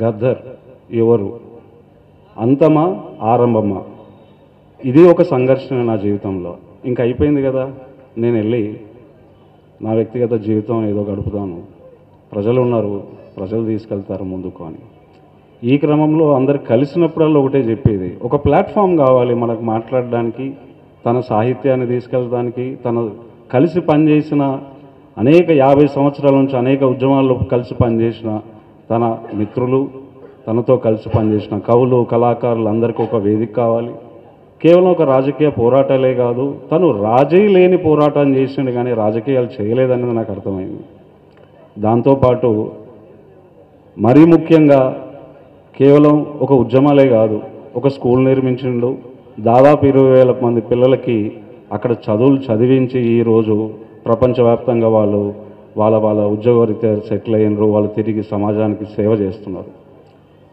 గద్దర్ ఎవరు, అంతమా ఆరంభమా? ఇది ఒక సంఘర్షణ నా జీవితంలో. ఇంక అయిపోయింది కదా, నేను వెళ్ళి నా వ్యక్తిగత జీవితం ఏదో గడుపుతాను, ప్రజలు ఉన్నారు, ప్రజలు తీసుకెళ్తారు ముందుకు అని. ఈ క్రమంలో అందరు కలిసినప్పుడల్లా ఒకటే చెప్పేది, ఒక ప్లాట్ఫామ్ కావాలి మనకు మాట్లాడడానికి, తన సాహిత్యాన్ని తీసుకెళ్ళడానికి. తన కలిసి పనిచేసిన అనేక 50 సంవత్సరాల నుంచి అనేక ఉద్యమాల్లో కలిసి పనిచేసిన తన మిత్రులు, తనతో కలిసి పనిచేసిన కవులు, కళాకారులు అందరికీ ఒక వేదిక కావాలి. కేవలం ఒక రాజకీయ పోరాటాలే కాదు, తను రాజీ లేని పోరాటం చేసిండు కానీ రాజకీయాలు చేయలేదనేది నాకు అర్థమైంది. దాంతోపాటు మరీ ముఖ్యంగా కేవలం ఒక ఉద్యమాలే కాదు, ఒక స్కూల్ నిర్మించిండు. దాదాపు 20,000 మంది పిల్లలకి అక్కడ చదువులు చదివించి ఈరోజు ప్రపంచవ్యాప్తంగా వాళ్ళ ఉద్యోగరీత్యా సెటిల్ అయినరు, వాళ్ళు తిరిగి సమాజానికి సేవ చేస్తున్నారు.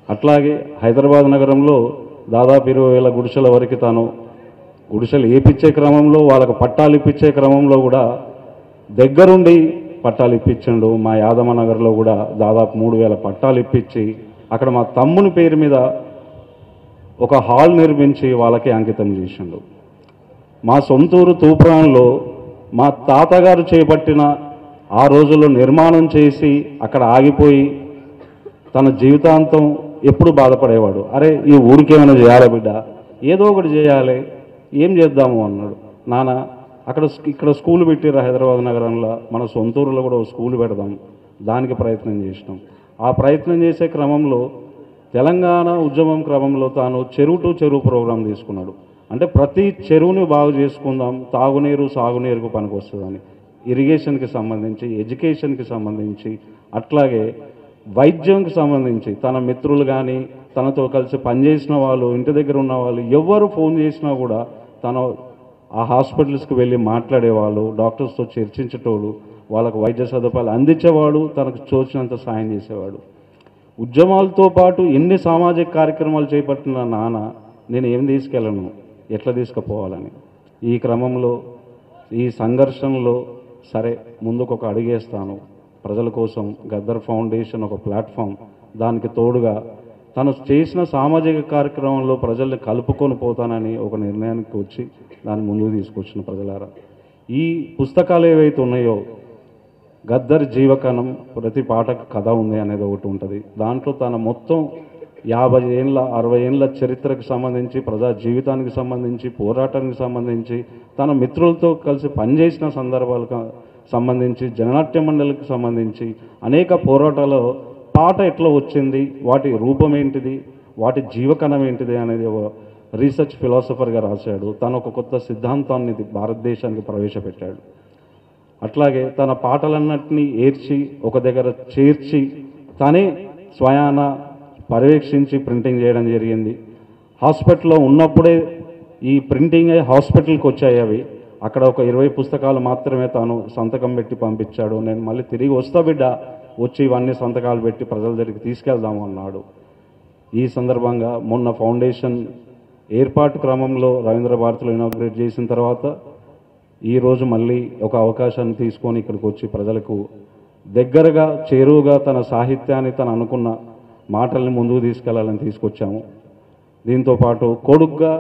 అట్లాగే హైదరాబాద్ నగరంలో దాదాపు 20,000 గుడిసెల వరకు తాను గుడిసెలు ఏపిచ్చే క్రమంలో, వాళ్ళకు పట్టాలు ఇప్పించే క్రమంలో కూడా దగ్గరుండి పట్టాలు ఇప్పించిండు. మా యాదమ్మ నగర్లో కూడా దాదాపు 3,000 పట్టాలు ఇప్పించి అక్కడ మా తమ్ముని పేరు మీద ఒక హాల్ నిర్మించి వాళ్ళకి అంకితం చేసిండు. మా సొంతూరు తూప్రాన్లో మా తాతగారు చేపట్టిన ఆ రోజుల్లో నిర్మాణం చేసి అక్కడ ఆగిపోయి తన జీవితాంతం ఎప్పుడు బాధపడేవాడు, అరే ఈ ఊరికి ఏమైనా చేయాలి బిడ్డ, ఏదో ఒకటి చేయాలి, ఏం చేద్దాము అన్నాడు. నాన్న ఇక్కడ స్కూల్ పెట్టిర్రు హైదరాబాద్ నగరంలో, మన సొంతూరులో కూడా ఒక స్కూల్ పెడదాం, దానికి ప్రయత్నం చేసినాం. ఆ ప్రయత్నం చేసే క్రమంలో తెలంగాణ ఉద్యమం క్రమంలో తాను చెరువు టు చెరువు ప్రోగ్రాం తీసుకున్నాడు. అంటే ప్రతి చెరువుని బాగు చేసుకుందాం, తాగునీరు సాగునీరుకు పనికొస్తుందని, ఇరిగేషన్కి సంబంధించి, ఎడ్యుకేషన్కి సంబంధించి, అట్లాగే వైద్యంకి సంబంధించి తన మిత్రులు కానీ తనతో కలిసి పనిచేసిన వాళ్ళు, ఇంటి దగ్గర ఉన్న వాళ్ళు ఎవరు ఫోన్ చేసినా కూడా తను ఆ హాస్పిటల్స్కి వెళ్ళి మాట్లాడేవాళ్ళు, డాక్టర్స్తో చర్చించేటోళ్ళు, వాళ్ళకు వైద్య సదుపాయాలు అందించేవాడు, తనకు తోచినంత సాయం చేసేవాడు. ఉద్యమాలతో పాటు ఎన్ని సామాజిక కార్యక్రమాలు చేపట్టిన నాన్న నేను ఏం తీసుకెళ్ళను, ఎట్లా తీసుకుపోవాలని ఈ క్రమంలో ఈ సంఘర్షణలో సరే ముందుకు ఒక అడుగేస్తాను, ప్రజల కోసం గద్దర్ ఫౌండేషన్ ఒక ప్లాట్ఫామ్, దానికి తోడుగా తను చేసిన సామాజిక కార్యక్రమంలో ప్రజల్ని కలుపుకొని పోతానని ఒక నిర్ణయానికి వచ్చి దాన్ని ముందుకు తీసుకొచ్చిన ప్రజలారా. ఈ పుస్తకాలు ఏవైతే ఉన్నాయో, గద్దర్ జీవకణం, ప్రతి పాటకు కథ ఉంది అనేది ఒకటి ఉంటుంది. దాంట్లో తన మొత్తం 50 ఏళ్ళ 60 ఏళ్ళ చరిత్రకు సంబంధించి, ప్రజా జీవితానికి సంబంధించి, పోరాటానికి సంబంధించి, తన మిత్రులతో కలిసి పనిచేసిన సందర్భాలకు సంబంధించి, జననాట్య మండలికి సంబంధించి అనేక పోరాటాలు పాట ఎట్లా వచ్చింది, వాటి రూపం ఏంటిది, వాటి జీవకణం ఏంటిది అనేది ఒక రీసెర్చ్ ఫిలాసఫర్గా రాశాడు. తను ఒక కొత్త సిద్ధాంతాన్ని భారతదేశానికి ప్రవేశపెట్టాడు. అట్లాగే తన పాటలన్నింటినీ ఏర్చి ఒక దగ్గర చేర్చి తనే స్వయాన పర్యవేక్షించి ప్రింటింగ్ చేయడం జరిగింది. హాస్పిటల్లో ఉన్నప్పుడే ఈ ప్రింటింగ్ హాస్పిటల్కి వచ్చాయి అవి. అక్కడ ఒక 20 పుస్తకాలు మాత్రమే తాను సంతకం పెట్టి పంపించాడు. నేను మళ్ళీ తిరిగి వస్తా బిడ్డ, వచ్చి ఇవన్నీ సంతకాలు పెట్టి ప్రజల దగ్గరికి తీసుకెళ్దాము అన్నాడు. ఈ సందర్భంగా మొన్న ఫౌండేషన్ ఏర్పాటు క్రమంలో రవీంద్ర భారతిలో ఇనాగ్రేట్ చేసిన తర్వాత ఈరోజు మళ్ళీ ఒక అవకాశాన్ని తీసుకొని ఇక్కడికి వచ్చి ప్రజలకు దగ్గరగా చేరువుగా తన సాహిత్యాన్ని, తను అనుకున్న మాటల్ని ముందుకు తీసుకెళ్లాలని తీసుకొచ్చాము. దీంతోపాటు కొడుగ్గా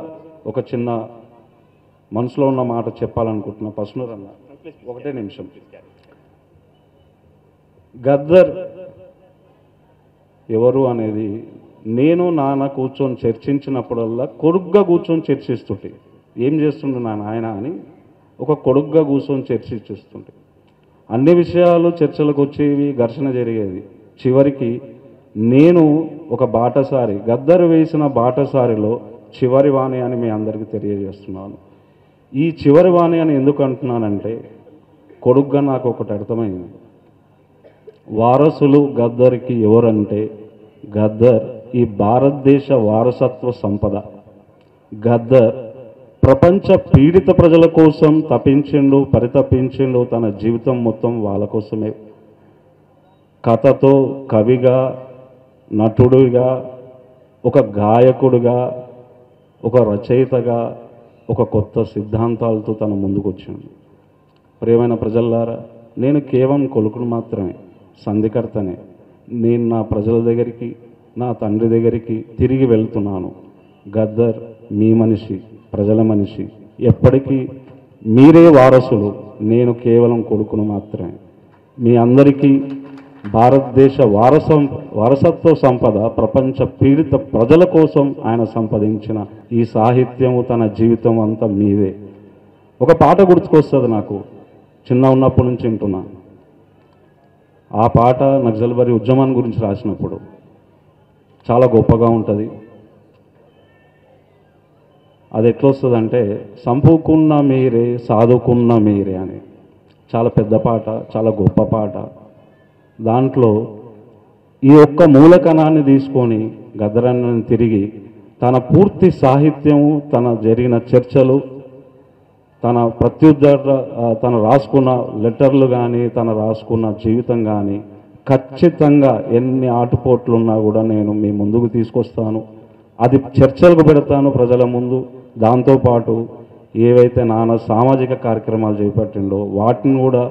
ఒక చిన్న మనసులో ఉన్న మాట చెప్పాలనుకుంటున్నా. పసునూర్ అన్న, ఒకటే నిమిషం. గద్దర్ ఎవరు అనేది నేను నాన్న కూర్చొని చర్చించినప్పుడల్లా కొడుగ్గా కూర్చొని చర్చిస్తుంటే, ఏం చేస్తుండే నాన్న ఆయన అని ఒక కొడుగ్గా కూర్చొని చర్చించేస్తుంటే అన్ని విషయాలు చర్చలకు వచ్చేవి, ఘర్షణ జరిగేది. చివరికి నేను ఒక బాటసారి, గద్దర్ వేసిన బాటసారిలో చివరి వాణి అని మీ అందరికీ తెలియజేస్తున్నాను. ఈ చివరి వాణి అని ఎందుకు అంటున్నానంటే, కొడుగ్గా నాకు ఒకటి అర్థమైంది. వారసులు గద్దర్కి ఎవరంటే, గద్దర్ ఈ భారతదేశ వారసత్వ సంపద. గద్దర్ ప్రపంచ పీడిత ప్రజల కోసం తపించిండు, పరితపించిండు. తన జీవితం మొత్తం వాళ్ళ కోసమే. కథతో, కవిగా, నటుడిగా, ఒక గాయకుడిగా, ఒక రచయితగా, ఒక కొత్త సిద్ధాంతాలతో తన ముందుకు వచ్చిండు. ప్రియమైన ప్రజల్లారా, నేను కేవలం కొలుకును మాత్రమే, సంధికర్తనే. నేను నా ప్రజల దగ్గరికి, నా తండ్రి దగ్గరికి తిరిగి వెళ్తున్నాను. గద్దర్ మీ మనిషి, ప్రజల మనిషి, ఎప్పటికీ మీరే వారసులు, నేను కేవలం కొడుకును మాత్రమే. మీ అందరికీ భారతదేశ వారసత్వ సంపద, ప్రపంచ పీడిత ప్రజల కోసం ఆయన సంపాదించిన ఈ సాహిత్యము, తన జీవితం అంతా మీదే. ఒక పాట గుర్తుకొస్తుంది నాకు, చిన్న ఉన్నప్పటి నుంచి వింటున్నా. ఆ పాట నక్సల్బరీ ఉద్యమాన్ని గురించి రాసినప్పుడు చాలా గొప్పగా ఉంటుంది. అది ఎట్లొస్తుందంటే, సంపుకున్న మీరే సాదుకున్న మీరే అని. చాలా పెద్ద పాట, చాలా గొప్ప పాట. దాంట్లో ఈ ఒక్క మూలకణాన్ని తీసుకొని గద్దరన్నని తిరిగి తన పూర్తి సాహిత్యము, తన జరిగిన చర్చలు, తన తను రాసుకున్న లెటర్లు కానీ, తను రాసుకున్న జీవితం కానీ ఖచ్చితంగా ఎన్ని ఆటుపోట్లున్నా కూడా నేను మీ ముందుకు తీసుకొస్తాను. అది చర్చలకు పెడతాను ప్రజల ముందు. దాంతోపాటు ఏవైతే నాన్న సామాజిక కార్యక్రమాలు చేపట్టిండో వాటిని కూడా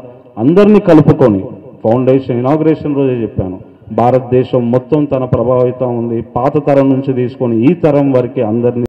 అందరినీ కలుపుకొని, ఫౌండేషన్ ఇనాగ్రేషన్ రోజే చెప్పాను, భారతదేశం మొత్తం తన ప్రభావితం ఉంది. పాత తరం నుంచి తీసుకొని ఈ తరం వరకు అందరినీ